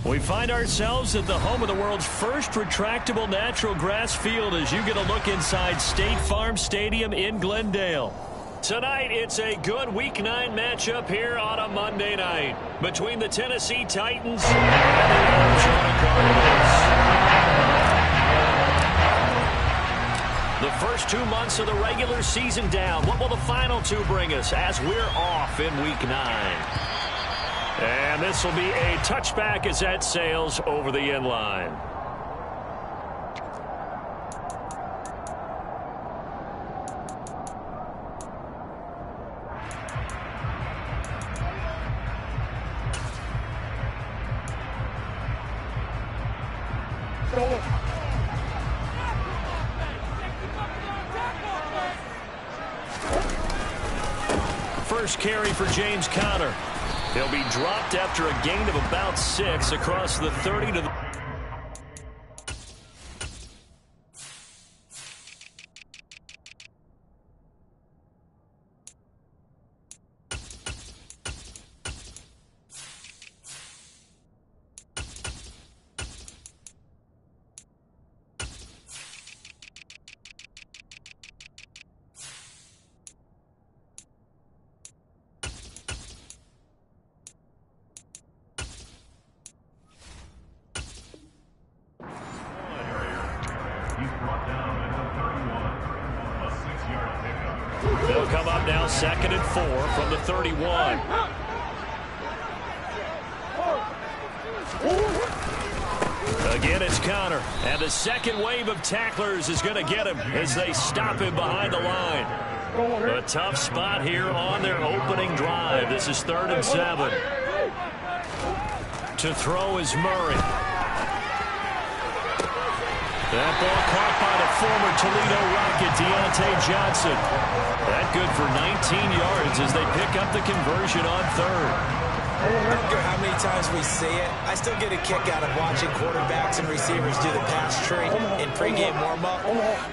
We find ourselves at the home of the world's first retractable natural grass field as you get a look inside State Farm Stadium in Glendale. Tonight, it's a good Week 9 matchup here on a Monday night between the Tennessee Titans and the Arizona Cardinals. The first 2 months of the regular season down. What will the final 2 bring us as we're off in Week 9? And this will be a touchback as that sails over the end line. First carry for James Conner. He'll be dropped after a gain of about 6 across the 30 to the... They'll come up now 2nd and 4 from the 31. Again, it's Conner. And the second wave of tacklers is going to get him as they stop him behind the line. A tough spot here on their opening drive. This is 3rd and 7. To throw is Murray. That ball caught by the former Toledo Rocket, Deontay Johnson. That good for 19 yards as they pick up the conversion on 3rd. I don't care how many times we see it. I still get a kick out of watching quarterbacks and receivers do the pass tree in pregame warm-up.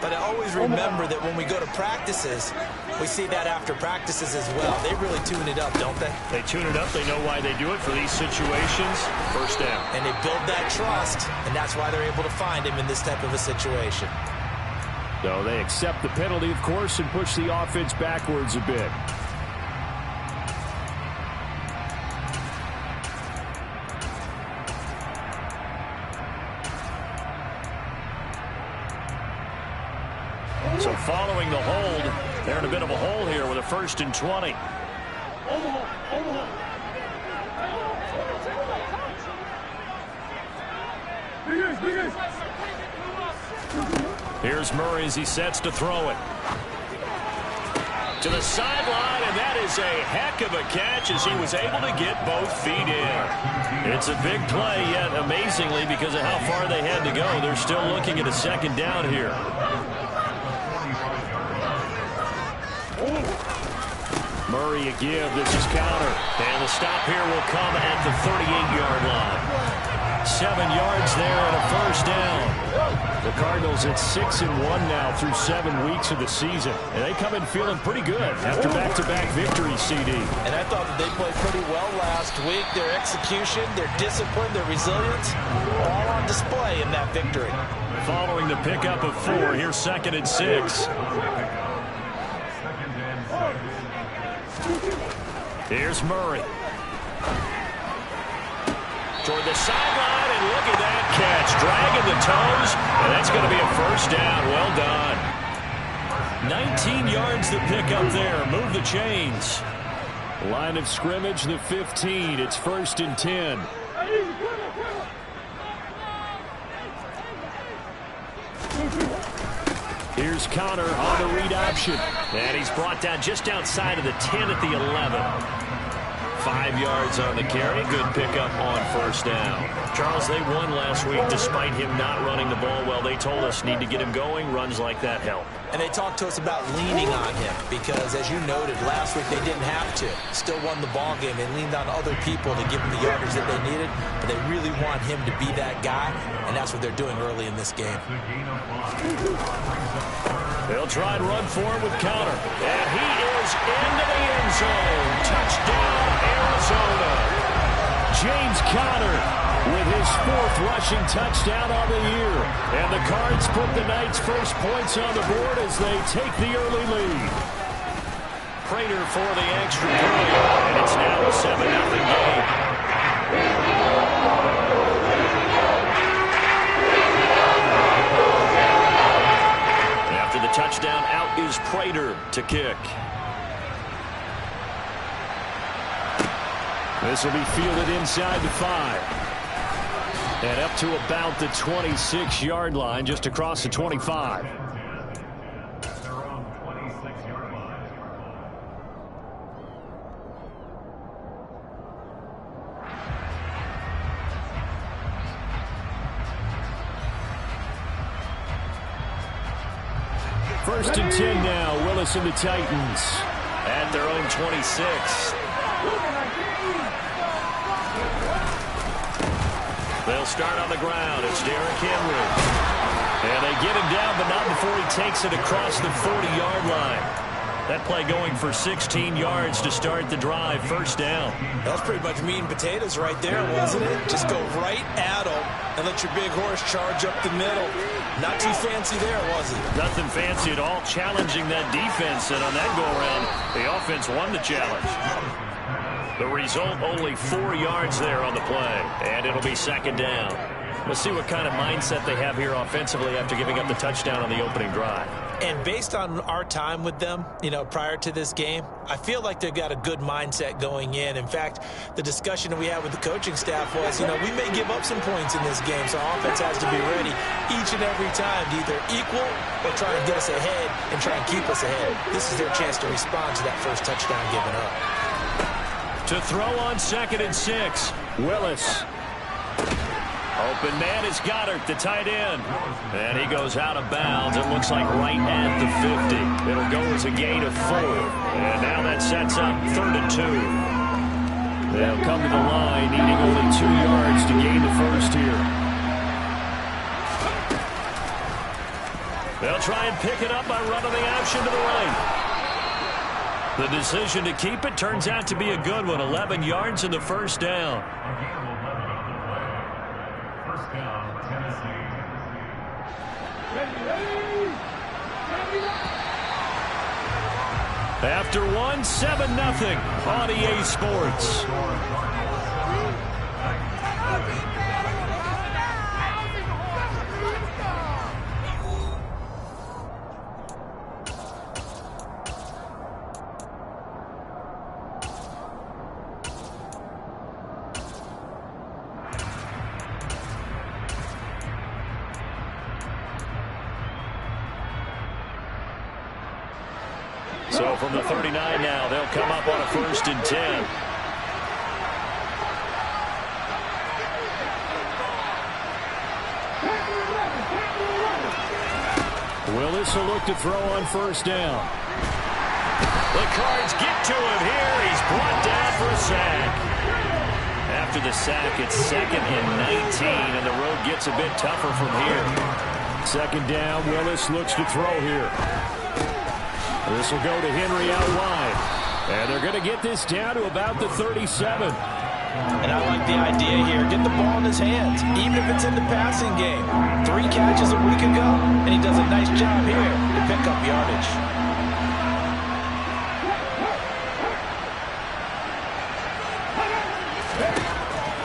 But I always remember that when we go to practices, we see that after practices as well. They really tune it up, don't they? They tune it up. They know why they do it for these situations. First down. And they build that trust, and that's why they're able to find him in this type of a situation. So they accept the penalty, of course, and push the offense backwards a bit. So following the hold, they're in a bit of a hole here with a 1st and 20. Here's Murray as he sets to throw it. To the sideline, and that is a heck of a catch as he was able to get both feet in. It's a big play, yet amazingly, because of how far they had to go, they're still looking at a 2nd down here. Murray a give. This is Conner. And the stop here will come at the 38-yard line. 7 yards there and a 1st down. The Cardinals at 6-1 now through 7 weeks of the season. And they come in feeling pretty good after back-to-back victories, CD. And I thought that they played pretty well last week. Their execution, their discipline, their resilience, all on display in that victory. Following the pickup of 4, here's 2nd and 6. Here's Murray. Toward the sideline, and look at that catch. Dragging the toes, and that's going to be a 1st down. Well done. 19 yards the pickup there. Move the chains. Line of scrimmage, the 15. It's 1st and 10. Here's Conner on the read option. And he's brought down just outside of the 10 at the 11. 5 yards on the carry. Good pickup on 1st down. Charles, they won last week despite him not running the ball well. They told us need to get him going. Runs like that help. And they talked to us about leaning on him because, as you noted, last week they didn't have to. Still won the ball game. They leaned on other people to give them the yardage that they needed, but they really want him to be that guy, and that's what they're doing early in this game. They'll try and run for him with Conner. And he is into the end zone. Touchdown, Arizona. James Conner with his 4th rushing touchdown on the year. And the Cards put the Knights' first points on the board as they take the early lead. Prater for the extra point, and it's now a 7-0 game. After the touchdown, out is Prater to kick. This will be fielded inside the 5. And up to about the 26-yard line, just across the 25. First and 10 now, Willis and the Titans at their own 26. They'll start on the ground. It's Derrick Henry. And they get him down, but not before he takes it across the 40-yard line. That play going for 16 yards to start the drive. First down. That's pretty much meat and potatoes right there, wasn't it? Just go right at them and let your big horse charge up the middle. Not too fancy there, was it? Nothing fancy at all. Challenging that defense, and on that go-around, the offense won the challenge. The result, only 4 yards there on the play, and it'll be second down. Let's see what kind of mindset they have here offensively after giving up the touchdown on the opening drive. And based on our time with them, prior to this game, I feel like they've got a good mindset going in. In fact, the discussion that we had with the coaching staff was, we may give up some points in this game, so our offense has to be ready each and every time to either equal or try and get us ahead and try and keep us ahead. This is their chance to respond to that first touchdown given up. To throw on 2nd and 6, Willis. Open man is Goddard, the tight end. And he goes out of bounds. It looks like right at the 50. It'll go as a gain of 4. And now that sets up 3rd and 2. They'll come to the line, needing only 2 yards to gain the first here. They'll try and pick it up by running the option to the right. The decision to keep it turns out to be a good one. 11 yards in the first down. After 1, 7-0 on EA Sports. So from the 39 now, they'll come up on a 1st and 10. Willis will look to throw on 1st down. The Cards get to him here. He's brought down for a sack. After the sack, it's 2nd and 19, and the road gets a bit tougher from here. 2nd down, Willis looks to throw here. This will go to Henry out wide. And they're going to get this down to about the 37. And I like the idea here. Get the ball in his hands, even if it's in the passing game. 3 catches a week ago, and he does a nice job here to pick up yardage.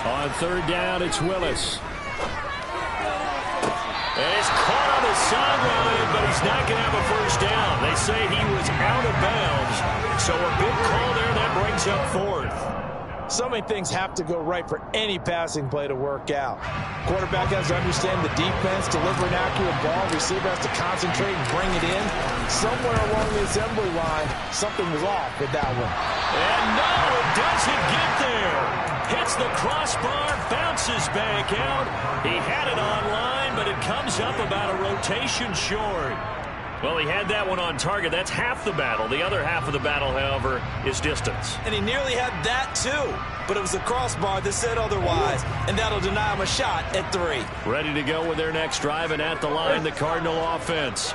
On 3rd down, it's Willis. And he's caught on the sideline, but he's not going to have a first down. They say he was out of bounds. So a big call there that brings up 4th. So many things have to go right for any passing play to work out. Quarterback has to understand the defense, deliver an accurate ball. Receiver has to concentrate and bring it in. Somewhere along the assembly line, something was off with that one. And no, it doesn't get there. Hits the crossbar, bounces back out. He had it online, but it comes up about a rotation short. Well, he had that one on target. That's half the battle. The other half of the battle, however, is distance. And he nearly had that, too. But it was the crossbar that said otherwise, and that'll deny him a shot at 3. Ready to go with their next drive, and at the line, the Cardinal offense.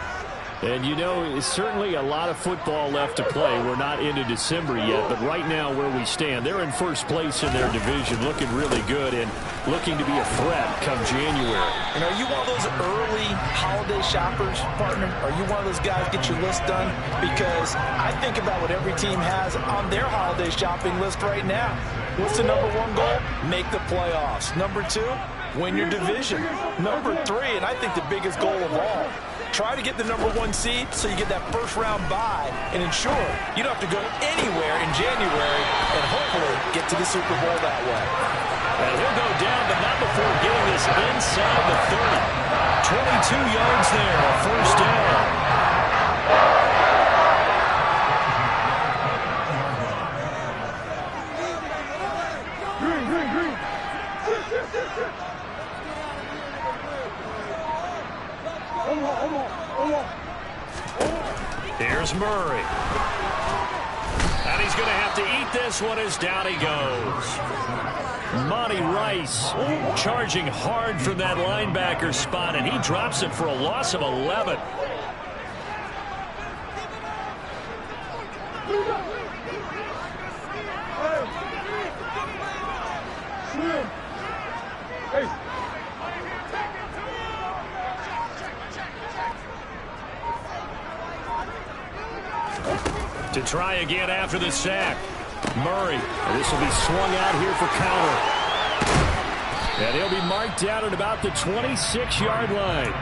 And, you know, it's certainly a lot of football left to play. We're not into December yet, but right now where we stand, they're in first place in their division, looking really good and looking to be a threat come January. And are you one of those early holiday shoppers, partner? Are you one of those guys get your list done? Because I think about what every team has on their holiday shopping list right now. What's the number one goal? Make the playoffs. Number two, win your division. Number three, and I think the biggest goal of all, try to get the number one seed so you get that first round bye and ensure you don't have to go anywhere in January and hopefully get to the Super Bowl that way. And he'll go down, but not before getting this inside the 30. 22 yards there, a first down. Here's Murray. And he's going to have to eat this one as down he goes. Monty Rice charging hard from that linebacker spot, and he drops it for a loss of 11. To try again after the sack. Murray. This will be swung out here for counter. And he'll be marked down at about the 26-yard line.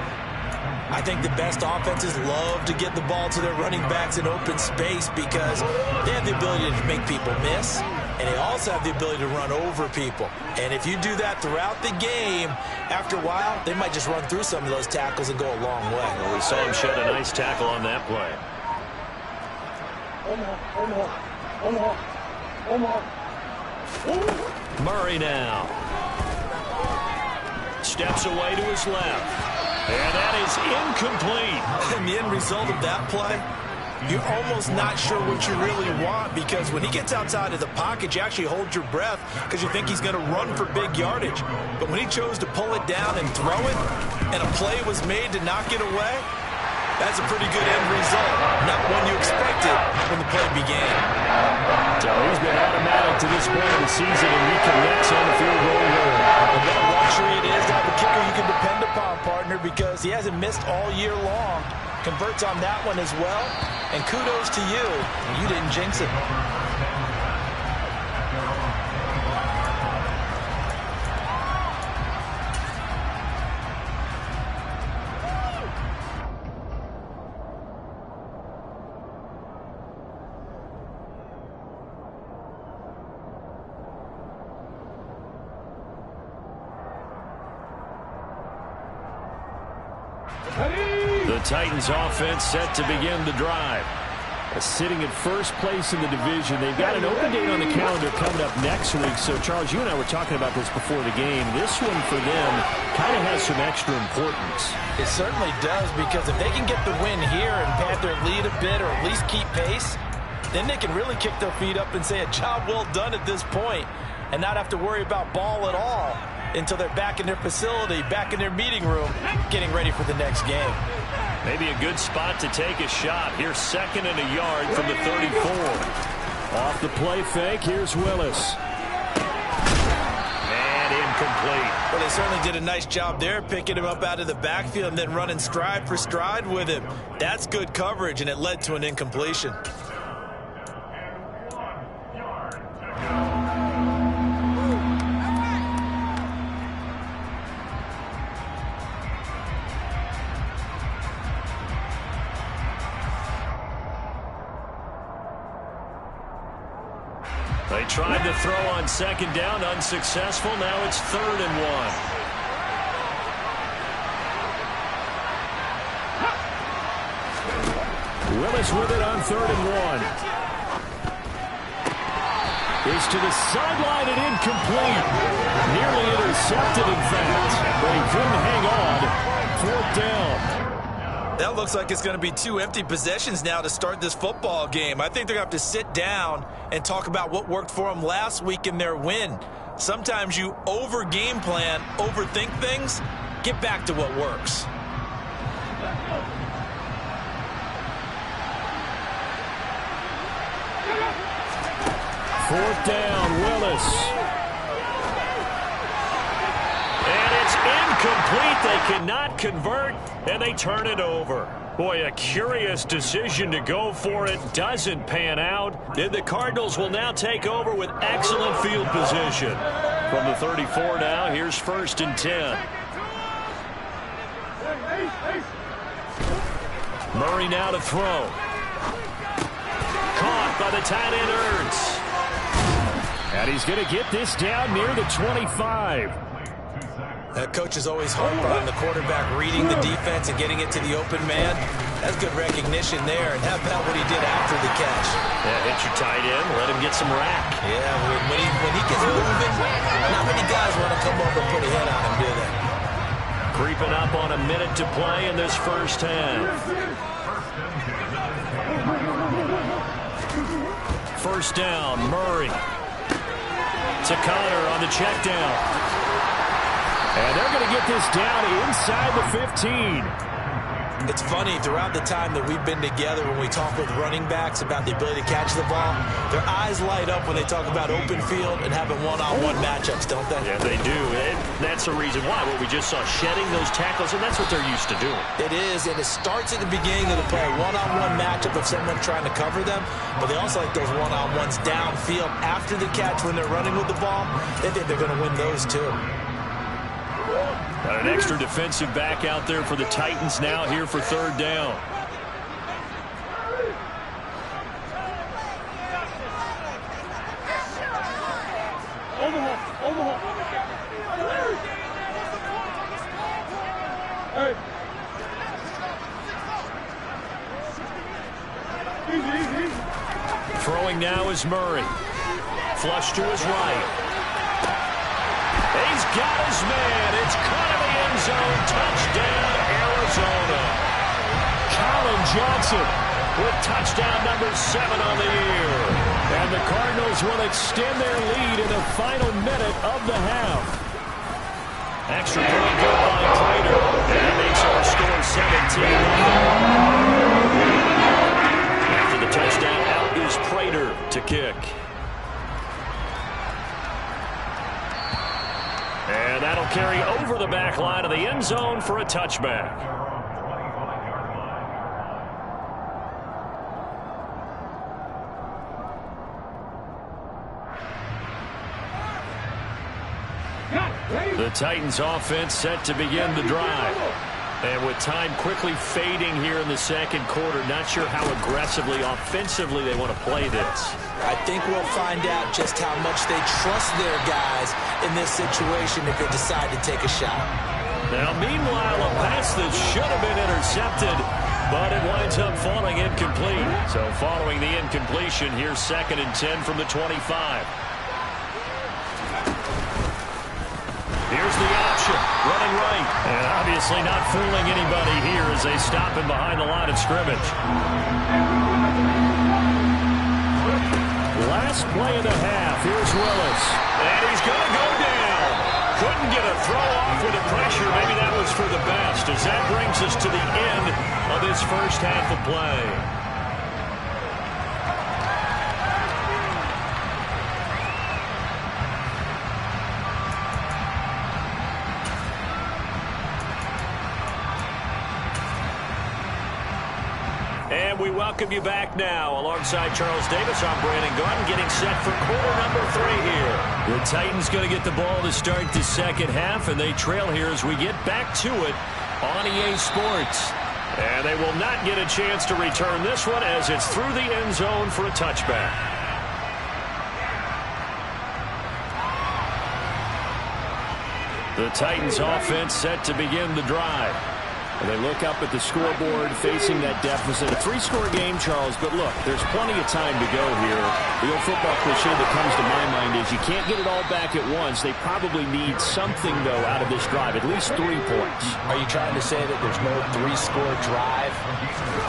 I think the best offenses love to get the ball to their running backs in open space because they have the ability to make people miss, and they also have the ability to run over people. And if you do that throughout the game, after a while, they might just run through some of those tackles and go a long way. Well, we saw him shed a nice tackle on that play. Murray now. Steps away to his left. And that is incomplete. And the end result of that play, you're almost not sure what you really want because when he gets outside of the pocket, you actually hold your breath because you think he's going to run for big yardage. But when he chose to pull it down and throw it, and a play was made to knock it away, that's a pretty good end result. Not one you expected when the play began. So he's been automatic to this point of the season and reconnects on the field goal line. And what a luxury it is to have a kicker you can depend upon, partner, because he hasn't missed all year long. Converts on that one as well. And kudos to you. You didn't jinx it. The Titans offense set to begin the drive. Sitting at first place in the division. They've got an open date on the calendar coming up next week. So, Charles, you and I were talking about this before the game. This one for them kind of has some extra importance. It certainly does, because if they can get the win here and pad their lead a bit or at least keep pace, then they can really kick their feet up and say a job well done at this point and not have to worry about ball at all until they're back in their facility, back in their meeting room, getting ready for the next game. Maybe a good spot to take a shot. Here's 2nd and a yard from the 34. Off the play fake, here's Willis. And incomplete. Well, they certainly did a nice job there, picking him up out of the backfield and then running stride for stride with him. That's good coverage, and it led to an incompletion. They tried to throw on 2nd down, unsuccessful. Now it's 3rd and 1. Willis with it on 3rd and 1. Is to the sideline and incomplete. Nearly intercepted, in fact, but he couldn't hang on. 4th down. That looks like it's going to be 2 empty possessions now to start this football game. I think they're going to have to sit down and talk about what worked for them last week in their win. Sometimes you over-game plan, overthink things. Get back to what works. 4th down, Willis. And it's incomplete. They cannot convert, and they turn it over. Boy, a curious decision to go for it. Doesn't pan out. And the Cardinals will now take over with excellent field position. From the 34 now, here's 1st and 10. Murray now to throw. Caught by the tight end Ertz. And he's going to get this down near the 25. Coach is always harping on the quarterback reading the defense and getting it to the open man. That's good recognition there. And how about what he did after the catch? Yeah, hit your tight end, let him get some rack. Yeah, when he gets moving, not many guys want to come over and put a hit on him, do they? Creeping up on a minute to play in this first half. 1st down, Murray. To Connor on the check down. And they're going to get this down inside the 15. It's funny, throughout the time that we've been together, when we talk with running backs about the ability to catch the ball, their eyes light up when they talk about open field and having one-on-one matchups, don't they? Yeah, they do. And that's the reason why. What we just saw, shedding those tackles, and that's what they're used to doing. It is, and it starts at the beginning of the play, a one-on-one matchup of someone trying to cover them, but they also like those one-on-ones downfield after the catch when they're running with the ball. They think they're going to win those, too. Got an extra defensive back out there for the Titans now here for 3rd down. Throwing now is Murray. Flush to his right. He's got his man. It's caught in the end zone. Touchdown, Arizona. Colin Johnson with touchdown number 7 on the year. And the Cardinals will extend their lead in the final minute of the half. Extra point good by Prater. And that makes our score 17. After the touchdown, out is Prater to kick. And that'll carry over the back line of the end zone for a touchback. The Titans offense set to begin the drive. And with time quickly fading here in the 2nd quarter, not sure how aggressively, offensively they want to play this. I think we'll find out just how much they trust their guys in this situation if they decide to take a shot. Now, meanwhile, a pass that should have been intercepted, but it winds up falling incomplete. So following the incompletion, here's 2nd and 10 from the 25. Here's the option, running right. And obviously not fooling anybody here as they stop him behind the line of scrimmage. Last play of the half. Here's Willis. And he's going to go down. Couldn't get a throw off with the pressure. Maybe that was for the best, as that brings us to the end of this first half of play. And we welcome you back now. Alongside Charles Davis, I'm Brandon Garden, getting set for quarter number 3 here. The Titans going to get the ball to start the 2nd half, and they trail here as we get back to it on EA Sports. And they will not get a chance to return this one as it's through the end zone for a touchback. The Titans offense set to begin the drive. And they look up at the scoreboard facing that deficit. A 3-score game, Charles, but look, there's plenty of time to go here. The old football cliche that comes to my mind is you can't get it all back at once. They probably need something, though, out of this drive, at least 3 points. Are you trying to say that there's no 3-score drive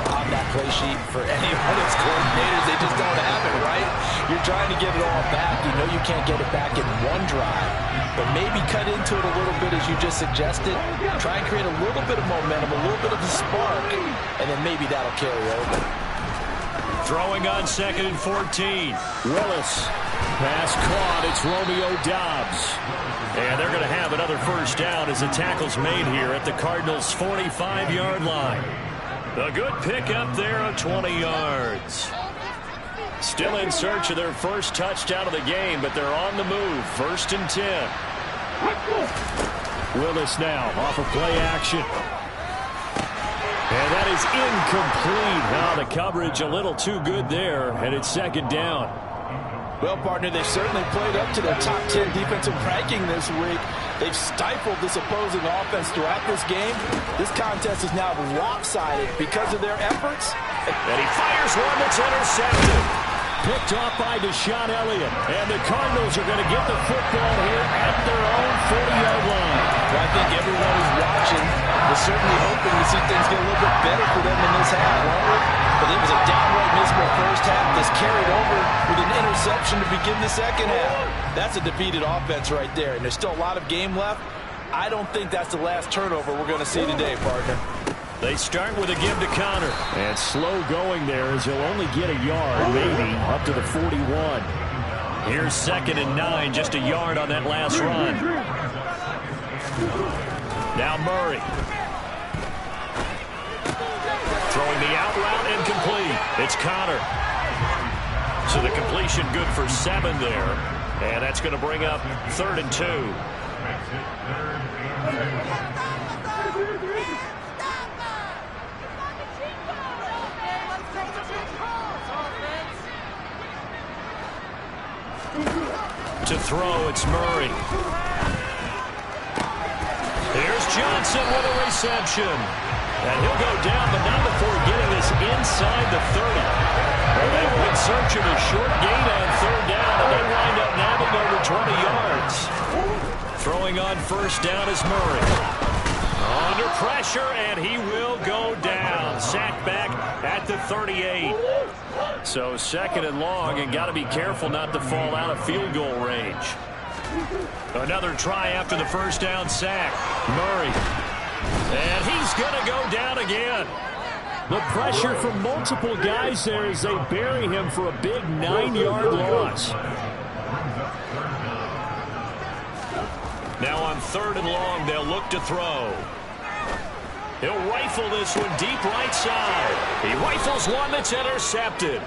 on that play sheet for any one of its coordinators? They just don't have it, right? You're trying to get it all back. You know you can't get it back in one drive. But maybe cut into it a little bit as you just suggested. Try and create a little bit of momentum, a little bit of a spark, and then maybe that'll carry over. Throwing on 2nd and 14. Willis. Pass caught. It's Romeo Doubs. And they're going to have another first down as the tackle's made here at the Cardinals' 45-yard line. A good pickup there of 20 yards. Still in search of their first touchdown of the game, but they're on the move. 1st and 10. Willis now off of play action. And that is incomplete. Now the coverage a little too good there, and it's 2nd down. Well, partner, they've certainly played up to their top 10 defensive ranking this week. They've stifled this opposing offense throughout this game. This contest is now lopsided because of their efforts. And he fires one that's intercepted. Picked off by Deshaun Elliott. And the Cardinals are going to get the football here at their own 40-yard line. Well, I think everyone who's watching is certainly hoping to see things get a little bit better for them in this half, won't it? But it was a downright miserable first half that's carried over with an interception to begin the second half. That's a defeated offense right there, and there's still a lot of game left. I don't think that's the last turnover we're going to see today, partner. They start with a give to Connor. And slow going there as he'll only get a yard, maybe, up to the 41. Here's 2nd and 9, just a yard on that last run. Now Murray. Throwing the out route incomplete. It's Connor. So the completion good for 7 there. And that's going to bring up 3rd and 2. To throw, it's Murray. Here's Johnson with a reception. And he'll go down, but not before getting this inside the 30. Well, they were in search of a short gain on 3rd down, and they wind up nabbing over 20 yards. Throwing on 1st down is Murray. Under pressure, and he will go down. Sacked back at the 38. So 2nd and long, and got to be careful not to fall out of field goal range. Another try after the 1st down sack. Murray. And he's going to go down again. The pressure from multiple guys there as they bury him for a big 9-yard loss. Now on 3rd and long, they'll look to throw. He'll rifle this one deep right side. He rifles one that's intercepted.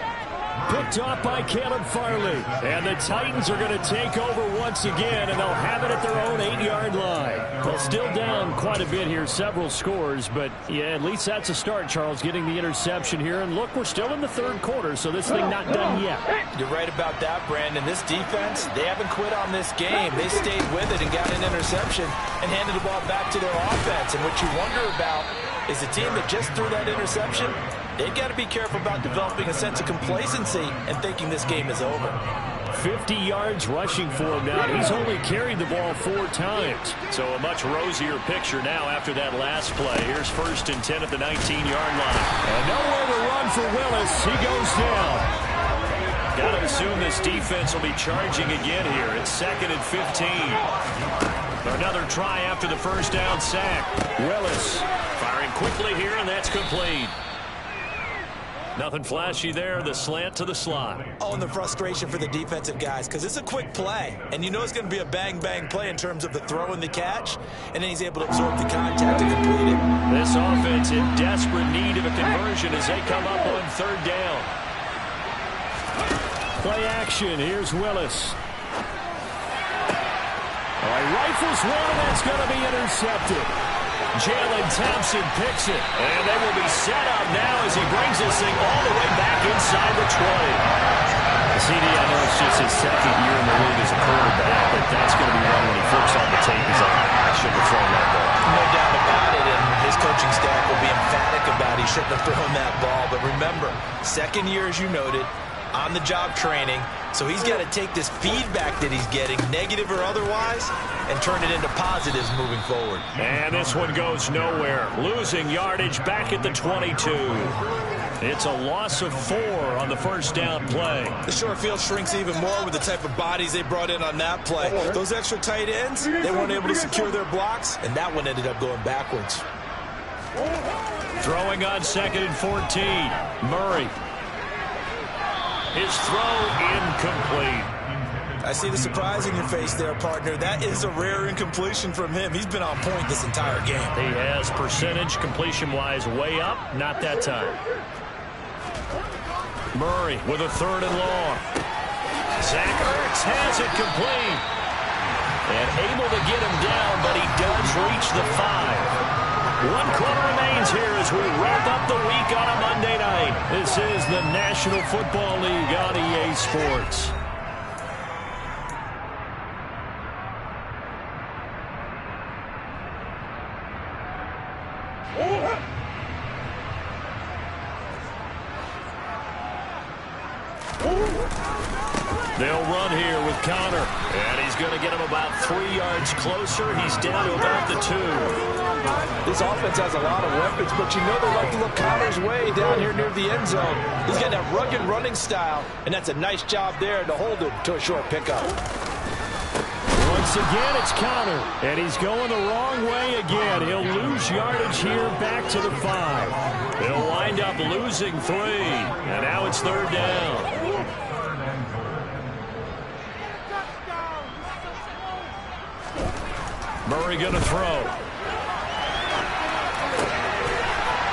Picked off by Caleb Farley. And the Titans are going to take over once again, and they'll have it at their own 8-yard line. Well, still down quite a bit here, several scores, but yeah, at least that's a start, Charles, getting the interception here. And look, we're still in the 3rd quarter, so this thing not done yet. You're right about that, Brandon. This defense, they haven't quit on this game. They stayed with it and got an interception and handed the ball back to their offense. And what you wonder about is the team that just threw that interception, they've got to be careful about developing a sense of complacency and thinking this game is over. 50 yards rushing for him now. He's only carried the ball 4 times. So a much rosier picture now after that last play. Here's 1st and 10 at the 19-yard line. And nowhere to run for Willis. He goes down. Got to assume this defense will be charging again here. It's 2nd and 15. Another try after the 1st down sack. Willis firing quickly here, and that's complete. Nothing flashy there. The slant to the slot. Oh, and the frustration for the defensive guys, because it's a quick play. And you know it's going to be a bang-bang play in terms of the throw and the catch. And then he's able to absorb the contact and complete it. This offense in desperate need of a conversion as they come up on 3rd down. Play action. Here's Willis. All right, rifles one, and that's going to be intercepted. Jalen Thompson picks it, and they will be set up now as he brings this thing all the way back inside the 20. CD, I know it's just his 2nd year in the league as a quarterback, but that's going to be one when he flips on the tape. He's like, I shouldn't have thrown that ball. No doubt about it, and his coaching staff will be emphatic about he shouldn't have thrown that ball. But remember, 2nd year, as you noted, on-the-job training, so he's got to take this feedback that he's getting, negative or otherwise, and turn it into positives moving forward. And this one goes nowhere. Losing yardage back at the 22. It's a loss of 4 on the 1st down play. The short field shrinks even more with the type of bodies they brought in on that play. Those extra tight ends, they weren't able to secure their blocks, and that one ended up going backwards. Throwing on 2nd and 14. Murray. His throw incomplete. I see the surprise in your face there, partner. That is a rare incompletion from him. He's been on point this entire game. He has percentage completion-wise way up. Not that time. Murray with a 3rd and long. Zach Ertz has it complete. And able to get him down, but he does reach the 5. 1 quarter remains here as we wrap up the week on a Monday night. This is the National Football League on EA Sports. They'll run here with Connor. And he's going to get him about 3 yards closer. He's down to about the 2. This offense has a lot of weapons, but you know they like to look Connor's way down here near the end zone. He's got that rugged running style, and that's a nice job there to hold him to a short pickup. Once again, it's Connor. And he's going the wrong way again. He'll lose yardage here back to the 5. He'll wind up losing 3. And now it's 3rd down. Murray going to throw.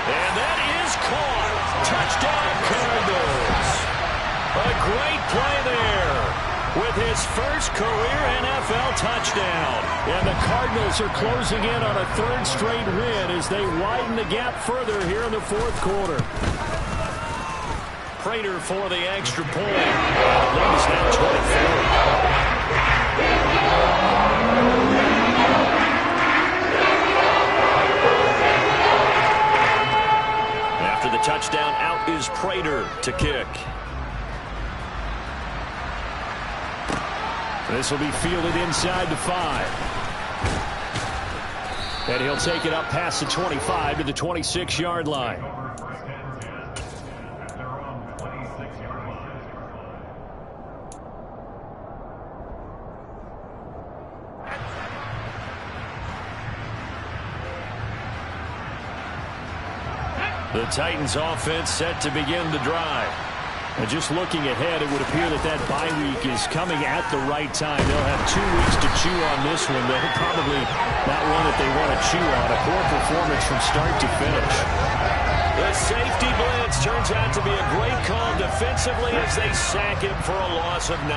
And that is caught. Touchdown, Cardinals. A great play there with his first career NFL touchdown. And the Cardinals are closing in on a 3rd straight win as they widen the gap further here in the 4th quarter. Prater for the extra point. The lead is now 24. After the touchdown, out is Prater to kick. This will be fielded inside the 5. And he'll take it up past the 25 to the 26-yard line. The Titans offense set to begin the drive. And just looking ahead, it would appear that that bye week is coming at the right time. They'll have 2 weeks to chew on this one, but probably not one that they want to chew on. A poor performance from start to finish. The safety blitz turns out to be a great call defensively as they sack him for a loss of 9.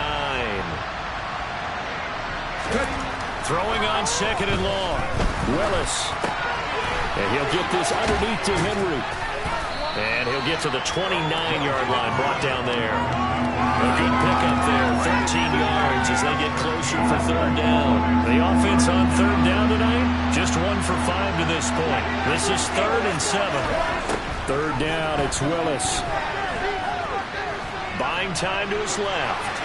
Throwing on 2nd and long. Willis. And he'll get this underneath to Henry. And he'll get to the 29-yard line, brought down there. A good pickup there, 13 yards as they get closer for 3rd down. The offense on 3rd down tonight, just 1 for 5 to this point. This is 3rd and 7. 3rd down, it's Willis. Buying time to his left.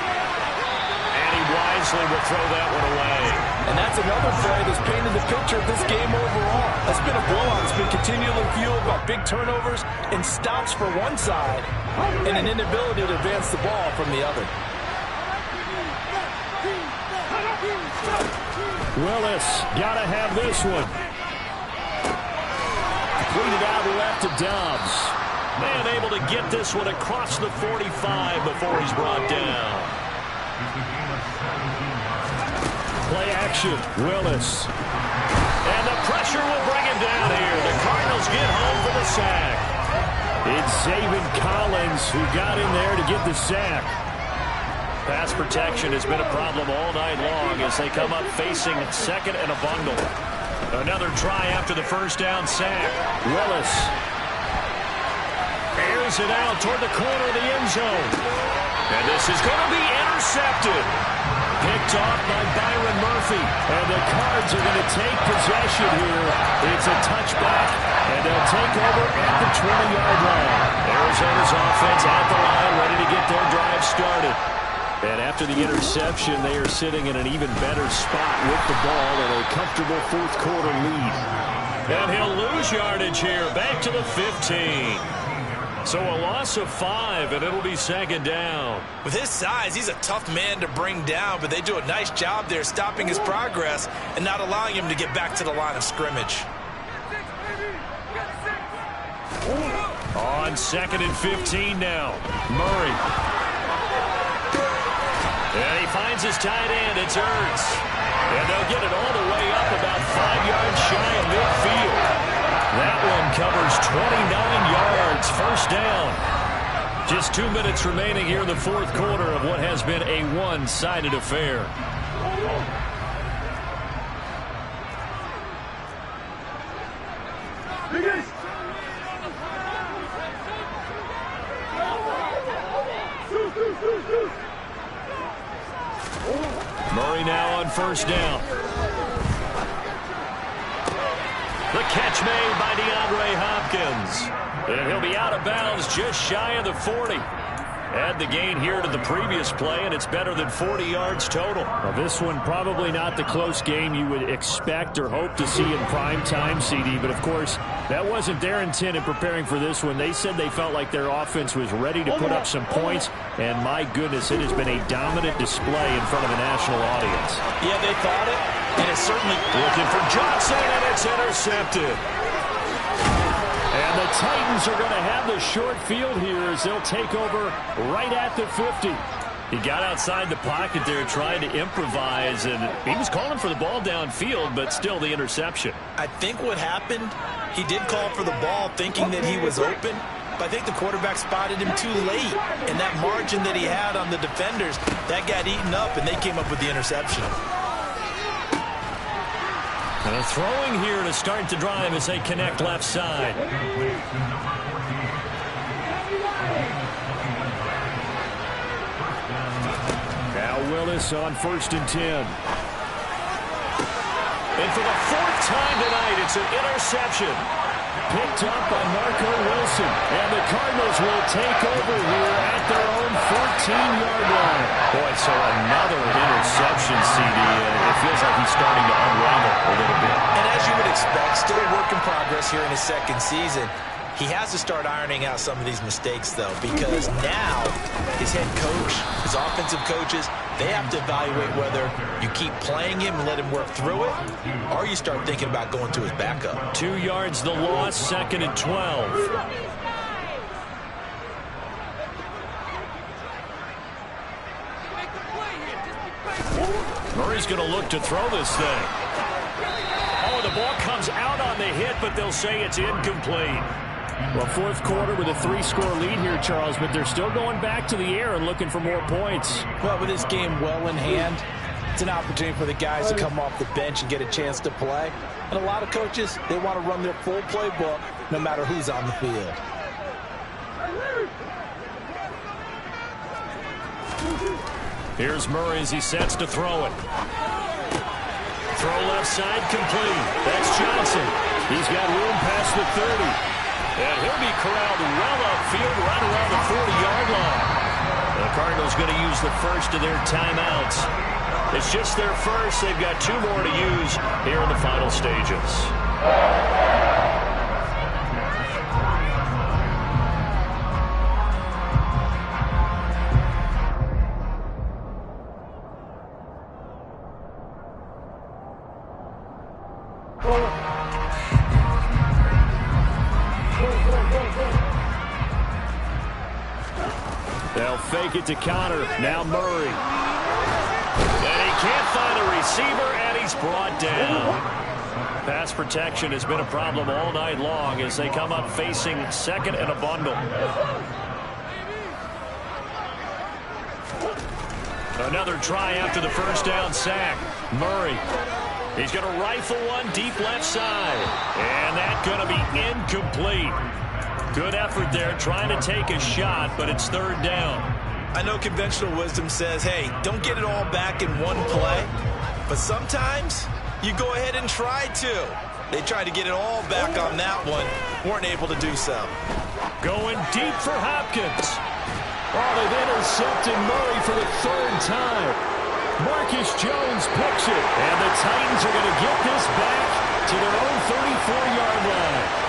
And he wisely will throw that one away. And that's another play that's painted the picture of this game overall. It's been a blowout. It's been continually fueled by big turnovers and stops for one side and an inability to advance the ball from the other. Willis, gotta have this one. Cleaned out left to Dobbs. Man able to get this one across the 45 before he's brought down. Play action, Willis. And the pressure will bring him down here. The Cardinals get home for the sack. It's Zaven Collins who got in there to get the sack. Pass protection has been a problem all night long as they come up facing 2nd and a bundle. Another try after the 1st down sack. Willis airs it out toward the corner of the end zone. And this is going to be intercepted. Picked off by Byron Murphy. And the Cards are going to take possession here. It's a touchback, and they'll take over at the 20-yard line. Arizona's offense at the line, ready to get their drive started. And after the interception, they are sitting in an even better spot with the ball and a comfortable 4th quarter lead. And he'll lose yardage here, back to the 15. So a loss of 5, and it'll be 2nd down. With his size, he's a tough man to bring down, but they do a nice job there stopping his progress and not allowing him to get back to the line of scrimmage. On 2nd and 15 now. Murray. finds his tight end. It's Ertz. And they'll get it all the way up about 5 yards shy of midfield. That one covers 29 yards. First down. Just 2 minutes remaining here in the fourth quarter of what has been a one-sided affair. Murray now on first down. The catch made by DeAndre Hopkins. And he'll be out of bounds just shy of the 40. Add the gain here to the previous play, and it's better than 40 yards total. Well, this one probably not the close game you would expect or hope to see in prime time, CD. But, of course, that wasn't their intent in preparing for this one. They said they felt like their offense was ready to put up some points. And, my goodness, it has been a dominant display in front of a national audience. Yeah, they thought it, and it's certainly looking for Johnson, and it's intercepted. And the Titans are going to have the short field here as they'll take over right at the 50. He got outside the pocket there trying to improvise, and he was calling for the ball downfield, but still the interception. I think what happened, he did call for the ball thinking that he was open, but I think the quarterback spotted him too late. And that margin that he had on the defenders, that got eaten up, and they came up with the interception. And throwing here to start the drive as they connect left side. Now Willis on 1st and 10. And for the 4th time tonight, it's an interception. Picked up by Marco Wilson. And the Cardinals will take over here at their own 14-yard line. Boy, so another interception, CD. It feels like he's starting to unravel a little bit. And as you would expect, still a work in progress here in his second season. He has to start ironing out some of these mistakes, though, because now his head coach, his offensive coaches, they have to evaluate whether you keep playing him and let him work through it, or you start thinking about going to his backup. 2 yards the loss, 2nd and 12. Murray's going to look to throw this thing. Oh, the ball comes out on the hit, but they'll say it's incomplete. Well, fourth quarter with a 3-score lead here, Charles, but they're still going back to the air and looking for more points. Well, with this game well in hand, it's an opportunity for the guys to come off the bench and get a chance to play. And a lot of coaches, they want to run their full playbook no matter who's on the field. Here's Murray as he sets to throw it. Throw left side complete. That's Johnson. He's got room past the 30. And he'll be corralled well upfield right around the 40-yard line. The Cardinals going to use the first of their timeouts. It's just their first. They've got 2 more to use here in the final stages. They'll fake it to counter. Now Murray. And he can't find a receiver, and he's brought down. Pass protection has been a problem all night long as they come up facing 2nd and a bundle. Another try after the first down sack. Murray. He's going to rifle one deep left side. And that's going to be incomplete. Good effort there, trying to take a shot, but it's 3rd down. I know conventional wisdom says, hey, don't get it all back in one play. But sometimes you go ahead and try to. They tried to get it all back on that one. Weren't able to do so. Going deep for Hopkins. Oh, they've intercepted Murray for the 3rd time. Marcus Jones picks it. And the Titans are going to get this back to their own 34-yard line.